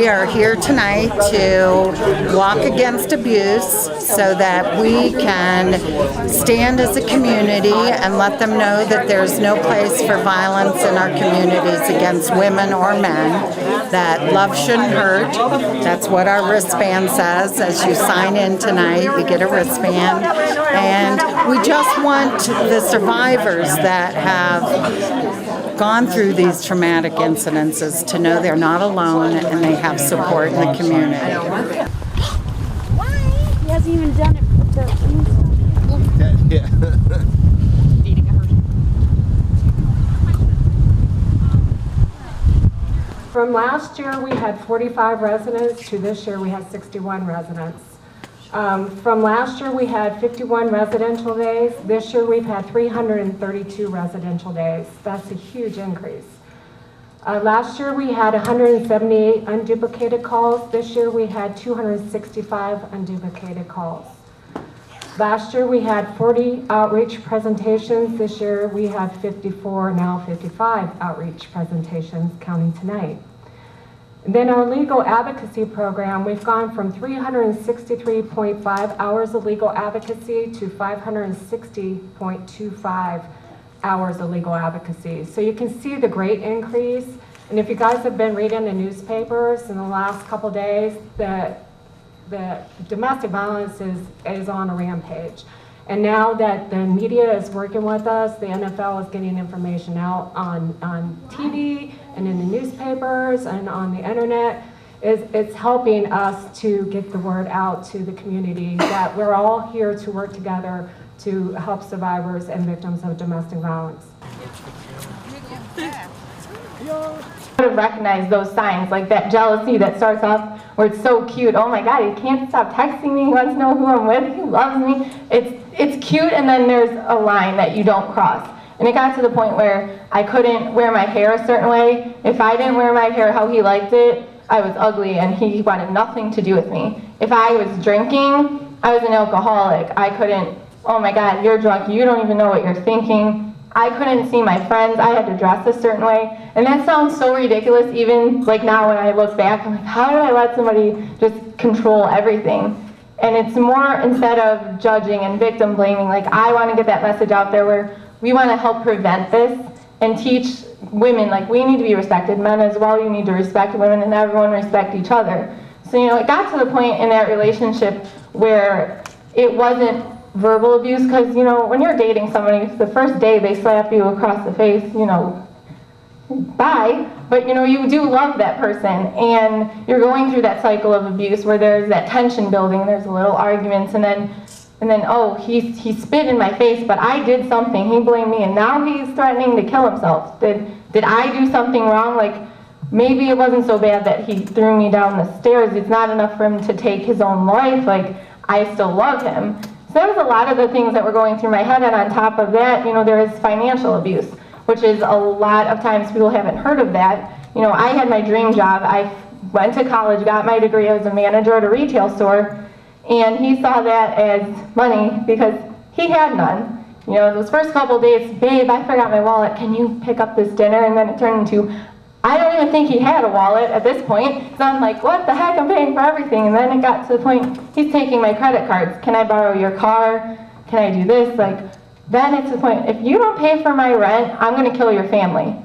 We are here tonight to walk against abuse so that we can stand as a community and let them know that there's no place for violence in our communities against women or men, that love shouldn't hurt. That's what our wristband says. As you sign in tonight, you get a wristband. And we just want the survivors that have gone through these traumatic incidences to know they're not alone and they have support in the community. Why? He hasn't even done it with the Yeah. From last year, we had 45 residents to this year, we had 61 residents. From last year, we had 51 residential days. This year, we've had 332 residential days. That's a huge increase. Last year, we had 178 unduplicated calls. This year, we had 265 unduplicated calls. Last year, we had 40 outreach presentations. This year, we have 54, now 55 outreach presentations, counting tonight. And then our legal advocacy program, we've gone from 363.5 hours of legal advocacy to 560.25 hours of legal advocacy. So you can see the great increase. And if you guys have been reading the newspapers in the last couple days, the domestic violence is on a rampage. And now that the media is working with us, the NFL is getting information out on TV and in the newspapers and on the internet. It's helping us to get the word out to the community that we're all here to work together to help survivors and victims of domestic violence. To recognize those signs, like that jealousy that starts off where it's so cute. Oh my God, he can't stop texting me. He wants to know who I'm with. He loves me. It's cute, and then there's a line that you don't cross. And it got to the point where I couldn't wear my hair a certain way. If I didn't wear my hair how he liked it, I was ugly, and he wanted nothing to do with me. If I was drinking, I was an alcoholic. I couldn't, oh my God, you're drunk. You don't even know what you're thinking. I couldn't see my friends. I had to dress a certain way. And that sounds so ridiculous, even like now when I look back, I'm like, how did I let somebody just control everything? And it's more, instead of judging and victim blaming, like I want to get that message out there where we want to help prevent this and teach women, like we need to be respected. Men as well, you need to respect women, and everyone respect each other. So, you know, it got to the point in that relationship where it wasn't verbal abuse, because, you know, when you're dating somebody, the first day they slap you across the face, you know, bye, but you know, you do love that person, and you're going through that cycle of abuse where there's that tension building, there's a little arguments, and then oh, he spit in my face, but I did something, he blamed me, and now he's threatening to kill himself. Did I do something wrong? Like, maybe it wasn't so bad that he threw me down the stairs. It's not enough for him to take his own life. Like, I still love him. So that was a lot of the things that were going through my head, and on top of that, you know, there is financial abuse, which is a lot of times people haven't heard of that. You know, I had my dream job. I went to college, got my degree as a manager at a retail store, and he saw that as money because he had none. You know, those first couple days, babe, I forgot my wallet, can you pick up this dinner? And then it turned into, I don't even think he had a wallet at this point. So I'm like, what the heck, I'm paying for everything. And then it got to the point, he's taking my credit cards. Can I borrow your car? Can I do this? Like, then it's the point, if you don't pay for my rent, I'm gonna kill your family.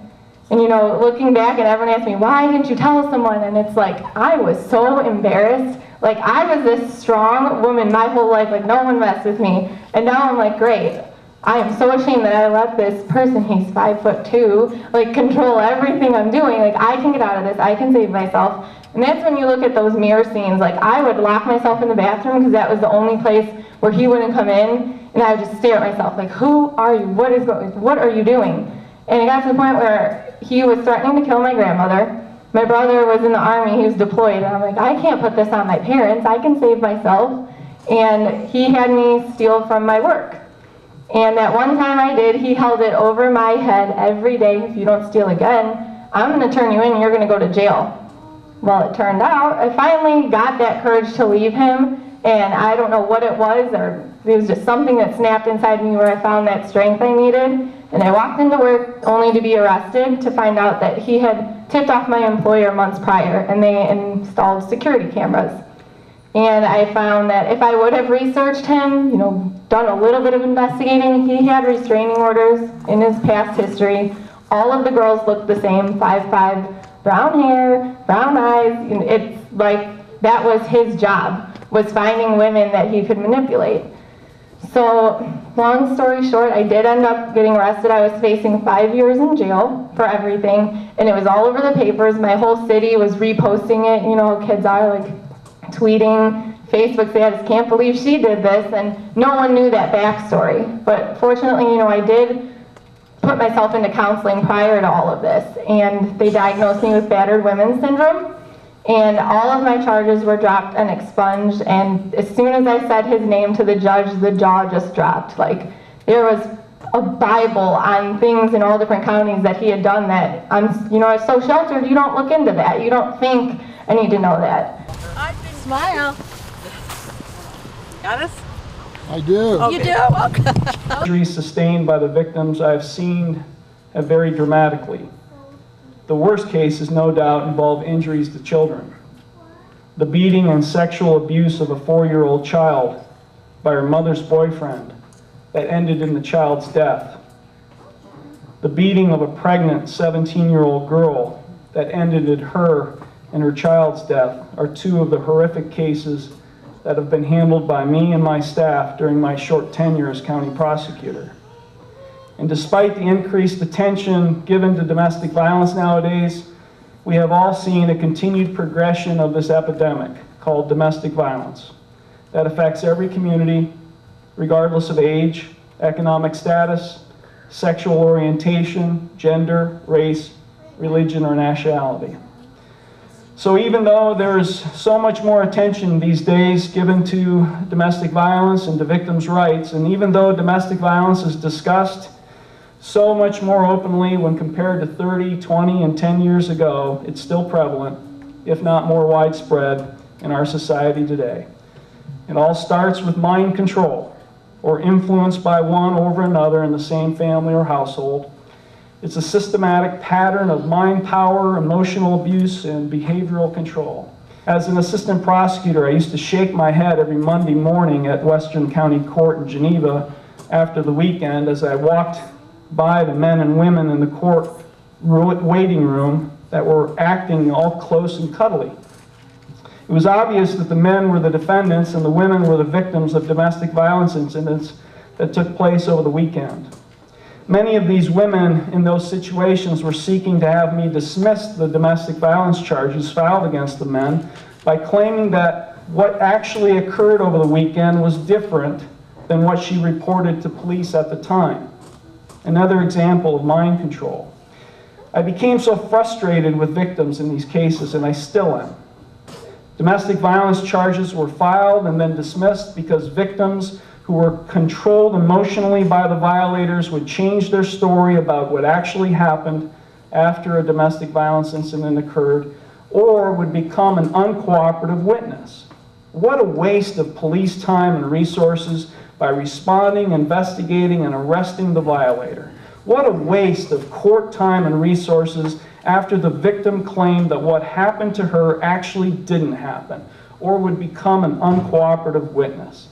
And you know, looking back, and everyone asked me, why didn't you tell someone? And it's like, I was so embarrassed. Like, I was this strong woman my whole life, like no one messed with me. And now I'm like, great. I am so ashamed that I let this person, he's 5'2", like control everything I'm doing. Like, I can get out of this, I can save myself. And that's when you look at those mirror scenes. Like, I would lock myself in the bathroom because that was the only place where he wouldn't come in, and I would just stare at myself like, who are you? What are you doing? And it got to the point where he was threatening to kill my grandmother. My brother was in the army, he was deployed, and I'm like, I can't put this on my parents, I can save myself. And he had me steal from my work. And that one time I did, he held it over my head every day, if you don't steal again, I'm gonna turn you in and you're gonna go to jail. Well, it turned out, I finally got that courage to leave him, and I don't know what it was, or it was just something that snapped inside me where I found that strength I needed. And I walked into work only to be arrested, to find out that he had tipped off my employer months prior, and they installed security cameras. And I found that if I would have researched him, you know, done a little bit of investigating, he had restraining orders in his past history. All of the girls looked the same, 5'5", brown hair, brown eyes. And it's like that was his job, was finding women that he could manipulate. So, long story short, I did end up getting arrested. I was facing 5 years in jail for everything, and it was all over the papers. My whole city was reposting it. You know, kids are like tweeting, Facebook status, can't believe she did this, and no one knew that backstory. But fortunately, you know, I did put myself into counseling prior to all of this, and they diagnosed me with battered women syndrome. And all of my charges were dropped and expunged, and as soon as I said his name to the judge, the jaw just dropped. Like, there was a Bible on things in all different counties that he had done that I'm, you know, so sheltered, you don't look into that. You don't think I need to know that. Smile. Got us? I do. Okay. You do? Okay. Injuries sustained by the victims I've seen have varied dramatically. The worst cases, no doubt, involve injuries to children. The beating and sexual abuse of a 4-year-old child by her mother's boyfriend that ended in the child's death. The beating of a pregnant 17-year-old girl that ended in her and her child's death are two of the horrific cases that have been handled by me and my staff during my short tenure as county prosecutor. And despite the increased attention given to domestic violence nowadays, we have all seen a continued progression of this epidemic called domestic violence that affects every community, regardless of age, economic status, sexual orientation, gender, race, religion, or nationality. So even though there's so much more attention these days given to domestic violence and to victims' rights, and even though domestic violence is discussed so much more openly when compared to 30, 20, and 10 years ago, it's still prevalent, if not more widespread, in our society today. It all starts with mind control, or influence by one over another in the same family or household. It's a systematic pattern of mind power, emotional abuse, and behavioral control. As an assistant prosecutor, I used to shake my head every Monday morning at Western County Court in Geneva after the weekend as I walked by the men and women in the court waiting room that were acting all close and cuddly. It was obvious that the men were the defendants and the women were the victims of domestic violence incidents that took place over the weekend. Many of these women in those situations were seeking to have me dismiss the domestic violence charges filed against the men by claiming that what actually occurred over the weekend was different than what she reported to police at the time. Another example of mind control. I became so frustrated with victims in these cases, and I still am. Domestic violence charges were filed and then dismissed because victims who were controlled emotionally by the violators would change their story about what actually happened after a domestic violence incident occurred, or would become an uncooperative witness. What a waste of police time and resources by responding, investigating, and arresting the violator. What a waste of court time and resources after the victim claimed that what happened to her actually didn't happen, or would become an uncooperative witness.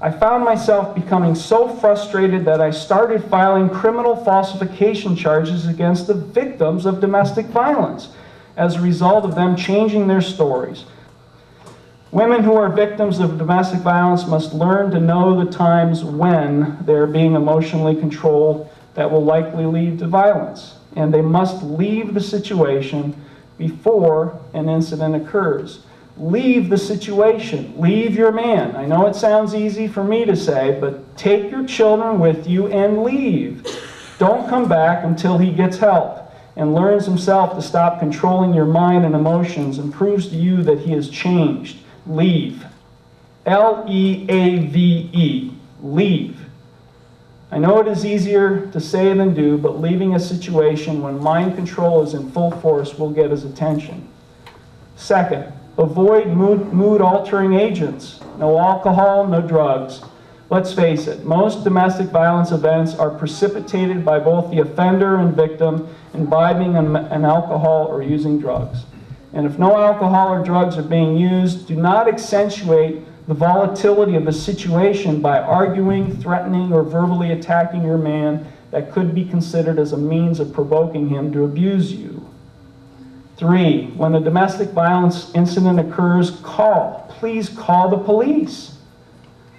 I found myself becoming so frustrated that I started filing criminal falsification charges against the victims of domestic violence as a result of them changing their stories. Women who are victims of domestic violence must learn to know the times when they're being emotionally controlled that will likely lead to violence, and they must leave the situation before an incident occurs. Leave the situation. Leave your man. I know it sounds easy for me to say, but take your children with you and leave. Don't come back until he gets help and learns himself to stop controlling your mind and emotions and proves to you that he has changed. Leave. L-E-A-V-E. Leave. I know it is easier to say than do, but leaving a situation when mind control is in full force will get his attention. Second, avoid mood-altering agents. No alcohol, no drugs. Let's face it, most domestic violence events are precipitated by both the offender and victim imbibing an alcohol or using drugs. And if no alcohol or drugs are being used, do not accentuate the volatility of the situation by arguing, threatening, or verbally attacking your man that could be considered as a means of provoking him to abuse you. 3, when a domestic violence incident occurs, please call the police.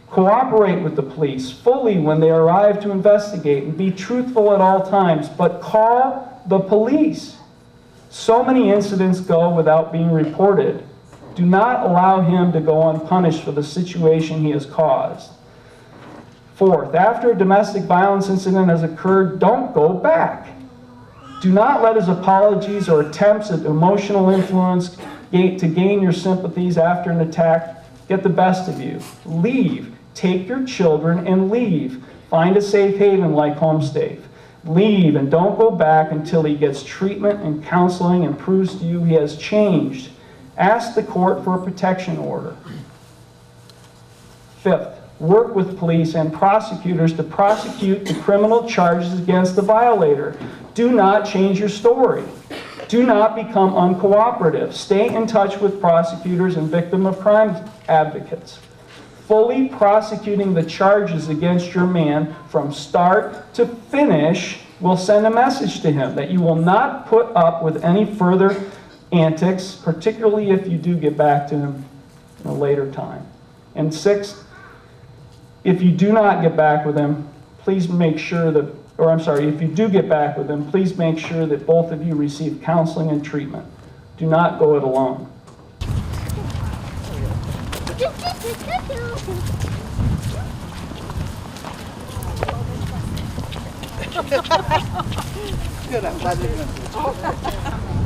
Cooperate with the police fully when they arrive to investigate and be truthful at all times, but call the police. So many incidents go without being reported. Do not allow him to go unpunished for the situation he has caused. 4th, after a domestic violence incident has occurred, don't go back. Do not let his apologies or attempts at emotional influence to gain your sympathies after an attack get the best of you. Leave. Take your children and leave. Find a safe haven like Homesafe. Leave and don't go back until he gets treatment and counseling and proves to you he has changed. Ask the court for a protection order. 5th, work with police and prosecutors to prosecute the criminal charges against the violator. Do not change your story. Do not become uncooperative. Stay in touch with prosecutors and victim of crime advocates. Fully prosecuting the charges against your man from start to finish will send a message to him that you will not put up with any further antics, particularly if you do get back to him in a later time. And 6th, if you do not get back with him, please make sure that, if you do get back with him, please make sure that both of you receive counseling and treatment. Do not go it alone. Good, I'm glad you're doing it.